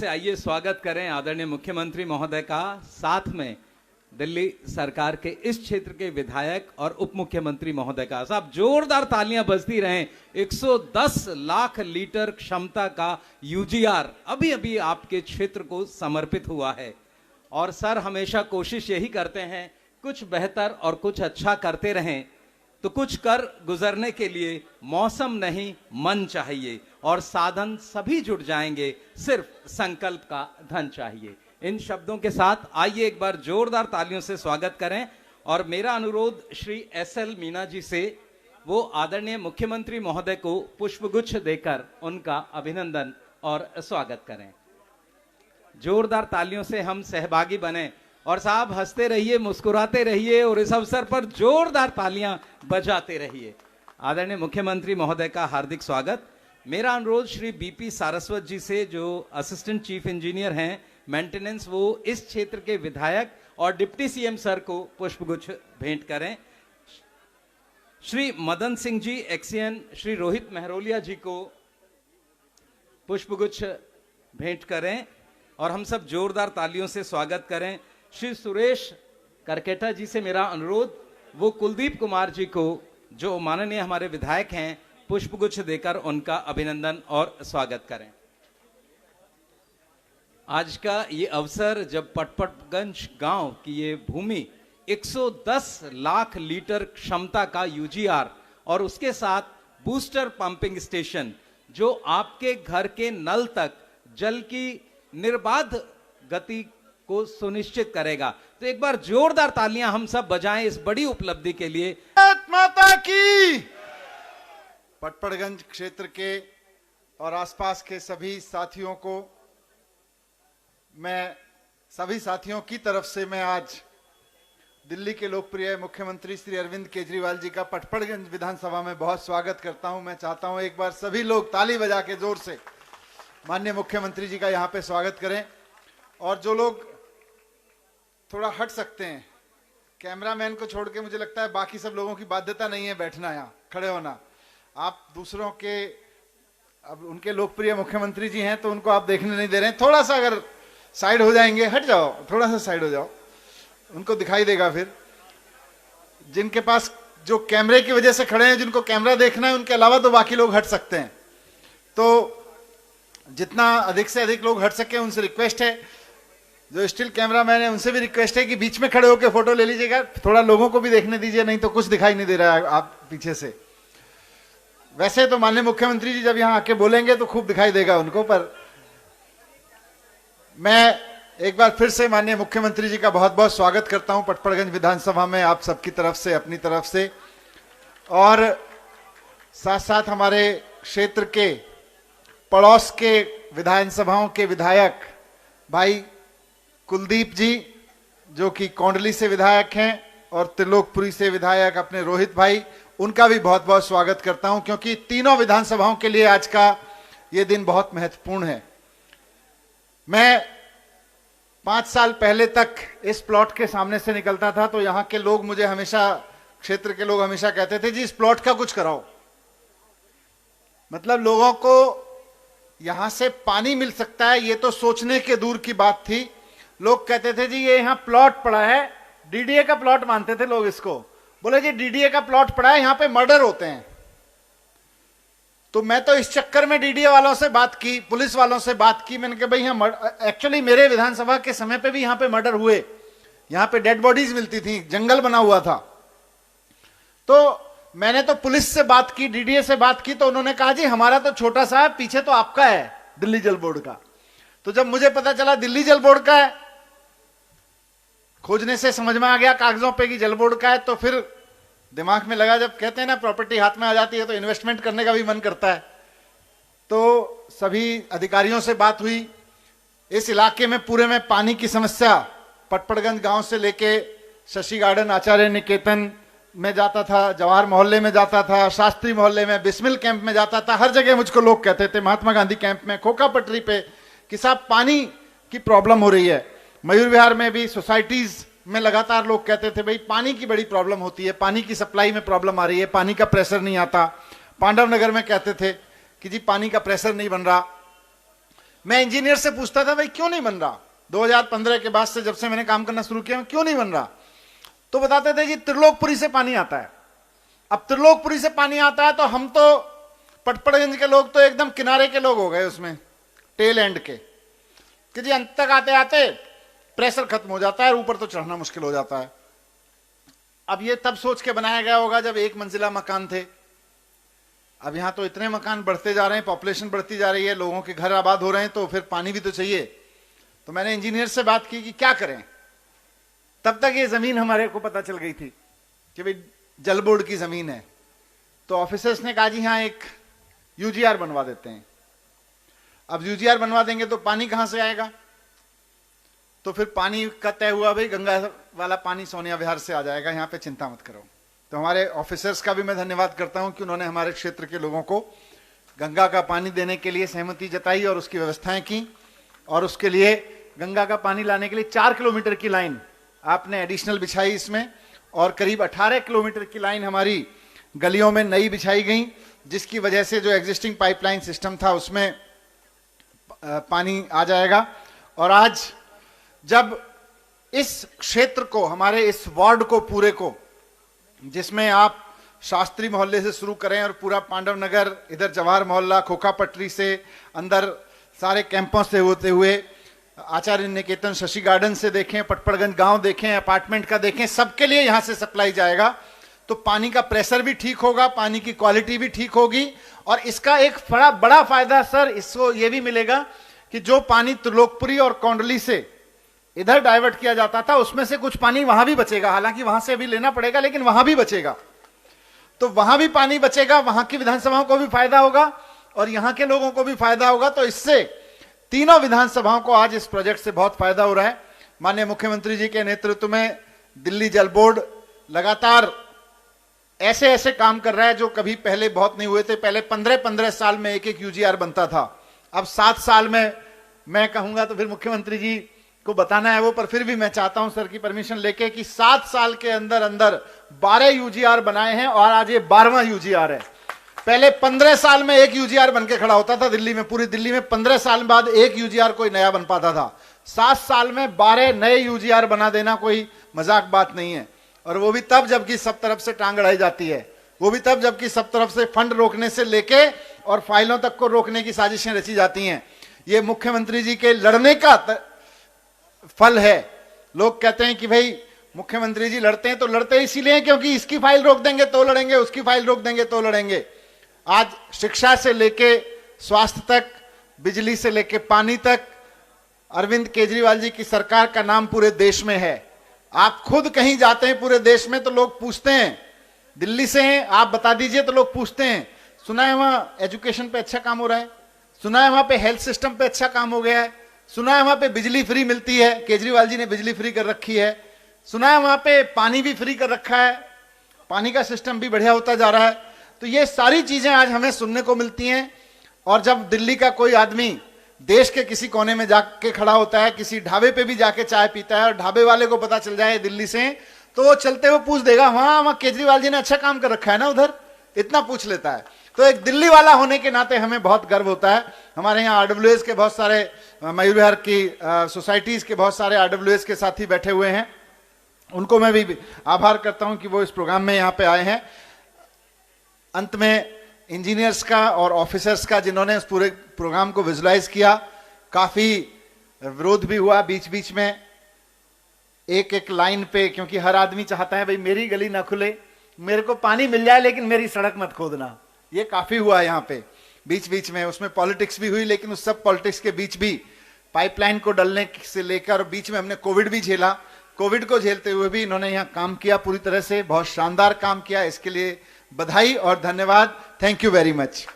से आइए स्वागत करें आदरणीय मुख्यमंत्री महोदय का, साथ में दिल्ली सरकार के इस क्षेत्र के विधायक और उप मुख्यमंत्री महोदय का। साहब जोरदार तालियां बजती रहें। 110 लाख लीटर क्षमता का यूजीआर अभी अभी आपके क्षेत्र को समर्पित हुआ है। और सर हमेशा कोशिश यही करते हैं कुछ बेहतर और कुछ अच्छा करते रहें, तो कुछ कर गुजरने के लिए मौसम नहीं मन चाहिए और साधन सभी जुट जाएंगे, सिर्फ संकल्प का धन चाहिए। इन शब्दों के साथ आइए एक बार जोरदार तालियों से स्वागत करें। और मेरा अनुरोध श्री SL मीना जी से, वो आदरणीय मुख्यमंत्री महोदय को पुष्पगुच्छ देकर उनका अभिनंदन और स्वागत करें। जोरदार तालियों से हम सहभागी बने। और साहब हंसते रहिए, मुस्कुराते रहिए और इस अवसर पर जोरदार तालियां बजाते रहिए। आदरणीय मुख्यमंत्री महोदय का हार्दिक स्वागत। मेरा अनुरोध श्री BP सारस्वत जी से, जो असिस्टेंट चीफ इंजीनियर हैं मेंटेनेंस, वो इस क्षेत्र के विधायक और डिप्टी CM सर को पुष्पगुच्छ भेंट करें। श्री मदन सिंह जी एक्सियन, श्री रोहित मेहरोलिया जी को पुष्पगुच्छ भेंट करें और हम सब जोरदार तालियों से स्वागत करें। श्री सुरेश करकेटा जी से मेरा अनुरोध, वो कुलदीप कुमार जी को, जो माननीय हमारे विधायक हैं, पुष्पगुच्छ देकर उनका अभिनंदन और स्वागत करें। आज का ये अवसर जब पटपटगंज गांव की ये भूमि 110 लाख लीटर क्षमता का यूजीआर और उसके साथ बूस्टर पंपिंग स्टेशन, जो आपके घर के नल तक जल की निर्बाध गति को सुनिश्चित करेगा, तो एक बार जोरदार तालियां हम सब बजाएं इस बड़ी उपलब्धि के लिए। माता की। पटपड़गंज क्षेत्र के और आसपास के सभी साथियों को, मैं सभी साथियों की तरफ से मैं आज दिल्ली के लोकप्रिय मुख्यमंत्री श्री अरविंद केजरीवाल जी का पटपड़गंज विधानसभा में बहुत स्वागत करता हूं। मैं चाहता हूं एक बार सभी लोग ताली बजा के जोर से माननीय मुख्यमंत्री जी का यहां पे स्वागत करें। और जो लोग थोड़ा हट सकते हैं, कैमरामैन को छोड़ के मुझे लगता है बाकी सब लोगों की बाध्यता नहीं है बैठना, यहाँ खड़े होना। आप दूसरों के, अब उनके लोकप्रिय मुख्यमंत्री जी हैं तो उनको आप देखने नहीं दे रहे हैं। थोड़ा सा अगर साइड हो जाएंगे, हट जाओ, थोड़ा सा साइड हो जाओ, उनको दिखाई देगा। फिर जिनके पास, जो कैमरे की वजह से खड़े हैं, जिनको कैमरा देखना है, उनके अलावा तो बाकी लोग हट सकते हैं। तो जितना अधिक से अधिक लोग हट सके उनसे रिक्वेस्ट है। जो स्टिल कैमरामैन है उनसे भी रिक्वेस्ट है कि बीच में खड़े होकर फोटो ले लीजिएगा, थोड़ा लोगों को भी देखने दीजिए, नहीं तो कुछ दिखाई नहीं दे रहा है आप पीछे से। वैसे तो माननीय मुख्यमंत्री जी जब यहां आके बोलेंगे तो खूब दिखाई देगा उनको, पर मैं एक बार फिर से माननीय मुख्यमंत्री जी का बहुत बहुत स्वागत करता हूं पटपड़गंज विधानसभा में, आप सबकी तरफ से, अपनी तरफ से। और साथ साथ हमारे क्षेत्र के पड़ोस के विधानसभाओं के विधायक भाई कुलदीप जी, जो कि कोंडली से विधायक हैं, और त्रिलोकपुरी से विधायक अपने रोहित भाई, उनका भी बहुत बहुत स्वागत करता हूं, क्योंकि तीनों विधानसभाओं के लिए आज का ये दिन बहुत महत्वपूर्ण है। मैं 5 साल पहले तक इस प्लॉट के सामने से निकलता था तो यहाँ के लोग मुझे हमेशा, क्षेत्र के लोग हमेशा कहते थे, जी इस प्लॉट का कुछ कराओ। मतलब लोगों को यहां से पानी मिल सकता है, ये तो सोचने के दूर की बात थी। लोग कहते थे जी ये यहां प्लॉट पड़ा है, DDA का प्लॉट मानते थे लोग इसको। बोले जी DDA का प्लॉट पड़ा है, यहां पे मर्डर होते हैं। तो मैं तो इस चक्कर में DDA वालों से बात की, पुलिस वालों से बात की। मैंने कहा भाई यहाँ एक्चुअली मेरे विधानसभा के समय पे भी यहां पे मर्डर हुए, यहां पे डेड बॉडीज मिलती थी, जंगल बना हुआ था। तो मैंने तो पुलिस से बात की, DDA से बात की, तो उन्होंने कहा जी हमारा तो छोटा सा है, पीछे तो आपका है, दिल्ली जल बोर्ड का। तो जब मुझे पता चला दिल्ली जल बोर्ड का है, खोजने से समझ में आ गया कागजों पे कि जल बोर्ड का है, तो फिर दिमाग में लगा, जब कहते हैं ना प्रॉपर्टी हाथ में आ जाती है तो इन्वेस्टमेंट करने का भी मन करता है। तो सभी अधिकारियों से बात हुई। इस इलाके में पूरे में पानी की समस्या, पटपड़गंज गांव से लेके शशि गार्डन, आचार्य निकेतन में जाता था, जवाहर मोहल्ले में जाता था, शास्त्री मोहल्ले में, बिस्मिल कैंप में जाता था, हर जगह मुझको लोग कहते थे, महात्मा गांधी कैंप में, खोखा पटरी पे, कि साहब पानी की प्रॉब्लम हो रही है। मयूर विहार में भी सोसाइटीज में लगातार लोग कहते थे भाई पानी की बड़ी प्रॉब्लम होती है, पानी की सप्लाई में प्रॉब्लम आ रही है, पानी का प्रेशर नहीं आता। पांडव नगर में कहते थे कि जी पानी का प्रेशर नहीं बन रहा। मैं इंजीनियर से पूछता था भाई क्यों नहीं बन रहा, 2015 के बाद से जब से मैंने काम करना शुरू किया क्यों नहीं बन रहा, तो बताते थे जी त्रिलोकपुरी से पानी आता है। अब त्रिलोकपुरी से पानी आता है तो हम तो पटपड़गंज के लोग तो एकदम किनारे के लोग हो गए उसमें, टेल एंड के, कि जी अंत तक आते आते प्रेशर खत्म हो जाता है और ऊपर तो चढ़ना मुश्किल हो जाता है। अब ये तब सोच के बनाया गया होगा जब एक मंजिला मकान थे। अब यहां तो इतने मकान बढ़ते जा रहे हैं, पॉपुलेशन बढ़ती जा रही है, लोगों के घर आबाद हो रहे हैं, तो फिर पानी भी तो चाहिए। तो मैंने इंजीनियर से बात की कि क्या करें। तब तक ये जमीन हमारे को पता चल गई थी कि भाई जल बोर्ड की जमीन है। तो ऑफिसर्स ने कहा जी हाँ एक यूजीआर बनवा देते हैं। अब यूजीआर बनवा देंगे तो पानी कहां से आएगा, तो फिर पानी का तय हुआ भाई गंगा वाला पानी सोनिया विहार से आ जाएगा, यहां पे चिंता मत करो। तो हमारे ऑफिसर्स का भी मैं धन्यवाद करता हूं कि उन्होंने हमारे क्षेत्र के लोगों को गंगा का पानी देने के लिए सहमति जताई और उसकी व्यवस्थाएं की, और उसके लिए गंगा का पानी लाने के लिए 4 किलोमीटर की लाइन आपने एडिशनल बिछाई इसमें, और करीब 18 किलोमीटर की लाइन हमारी गलियों में नई बिछाई गई, जिसकी वजह से जो एग्जिस्टिंग पाइपलाइन सिस्टम था उसमें पानी आ जाएगा। और आज जब इस क्षेत्र को, हमारे इस वार्ड को पूरे को, जिसमें आप शास्त्री मोहल्ले से शुरू करें और पूरा पांडव नगर, इधर जवाहर मोहल्ला, खोखा पटरी से अंदर सारे कैंपों से होते हुए आचार्य निकेतन, शशि गार्डन से देखें, पटपड़गंज गांव देखें, अपार्टमेंट का देखें, सबके लिए यहां से सप्लाई जाएगा। तो पानी का प्रेशर भी ठीक होगा, पानी की क्वालिटी भी ठीक होगी, और इसका एक बड़ा फायदा सर इसको ये भी मिलेगा कि जो पानी त्रिलोकपुरी और कौंडली से इधर डाइवर्ट किया जाता था उसमें से कुछ पानी वहां भी बचेगा, हालांकि वहां से अभी लेना पड़ेगा लेकिन वहां भी बचेगा। तो वहां भी पानी बचेगा, वहां की विधानसभाओं को भी फायदा होगा और यहां के लोगों को भी फायदा होगा। तो इससे तीनों विधानसभाओं को आज इस प्रोजेक्ट से बहुत फायदा हो रहा है। माननीय मुख्यमंत्री जी के नेतृत्व में दिल्ली जल बोर्ड लगातार ऐसे ऐसे काम कर रहा है जो कभी पहले बहुत नहीं हुए थे। पहले 15-15 साल में एक एक यूजीआर बनता था, अब 7 साल में, मैं कहूंगा तो फिर मुख्यमंत्री जी को बताना है वो, पर फिर भी मैं चाहता हूं सर की परमिशन लेके कि 7 साल के अंदर अंदर 12 यूजीआर बनाए हैं और आज ये 12वां यूजीआर है। पहले 15 साल में एक यूजीआर बनके खड़ा होता था दिल्ली में, पूरी दिल्ली में 15 साल बाद एक यूजीआर कोई नया बन पाता था। 7 साल में 12 नए यूजीआर बना देना कोई मजाक बात नहीं है, और वो भी तब जबकि सब तरफ से टांग अड़ाई जाती है, वो भी तब जबकि सब तरफ से फंड रोकने से लेके और फाइलों तक को रोकने की साजिशें रची जाती हैं। ये मुख्यमंत्री जी के लड़ने का फल है। लोग कहते हैं कि भाई मुख्यमंत्री जी लड़ते हैं, तो लड़ते इसीलिए हैं क्योंकि इसकी फाइल रोक देंगे तो लड़ेंगे, उसकी फाइल रोक देंगे तो लड़ेंगे। आज शिक्षा से लेके स्वास्थ्य तक, बिजली से लेके पानी तक, अरविंद केजरीवाल जी की सरकार का नाम पूरे देश में है। आप खुद कहीं जाते हैं पूरे देश में तो लोग पूछते हैं, दिल्ली से हैं आप बता दीजिए, तो लोग पूछते हैं सुना है वहां एजुकेशन पे अच्छा काम हो रहा है, सुना है वहां पे हेल्थ सिस्टम पे अच्छा काम हो गया है, सुना है वहां पे बिजली फ्री मिलती है, केजरीवाल जी ने बिजली फ्री कर रखी है, सुना है वहां पे पानी भी फ्री कर रखा है, पानी का सिस्टम भी बढ़िया होता जा रहा है। तो ये सारी चीजें आज हमें सुनने को मिलती हैं। और जब दिल्ली का कोई आदमी देश के किसी कोने में जाके खड़ा होता है, किसी ढाबे पे भी जाके चाय पीता है और ढाबे वाले को पता चल जाए दिल्ली से, तो वो चलते हुए पूछ देगा वहां केजरीवाल जी ने अच्छा काम कर रखा है ना उधर, इतना पूछ लेता है। तो एक दिल्ली वाला होने के नाते हमें बहुत गर्व होता है। हमारे यहाँ आरडब्ल्यूएस के बहुत सारे, मयूर विहार की सोसाइटीज के बहुत सारे आरडब्ल्यूएस के साथी बैठे हुए हैं, उनको मैं भी आभार करता हूं कि वो इस प्रोग्राम में यहाँ पे आए हैं। अंत में इंजीनियर्स का और ऑफिसर्स का जिन्होंने इस पूरे प्रोग्राम को विजुलाइज किया, काफी विरोध भी हुआ बीच बीच में, एक एक लाइन पे, क्योंकि हर आदमी चाहता है भाई मेरी गली ना खुले, मेरे को पानी मिल जाए लेकिन मेरी सड़क मत खोदना। ये काफी हुआ यहाँ पे बीच बीच में, उसमें पॉलिटिक्स भी हुई, लेकिन उस सब पॉलिटिक्स के बीच भी पाइपलाइन को डलने से लेकर बीच में हमने कोविड भी झेला, कोविड को झेलते हुए भी इन्होंने यहाँ काम किया पूरी तरह से, बहुत शानदार काम किया। इसके लिए बधाई और धन्यवाद। Thank you very much.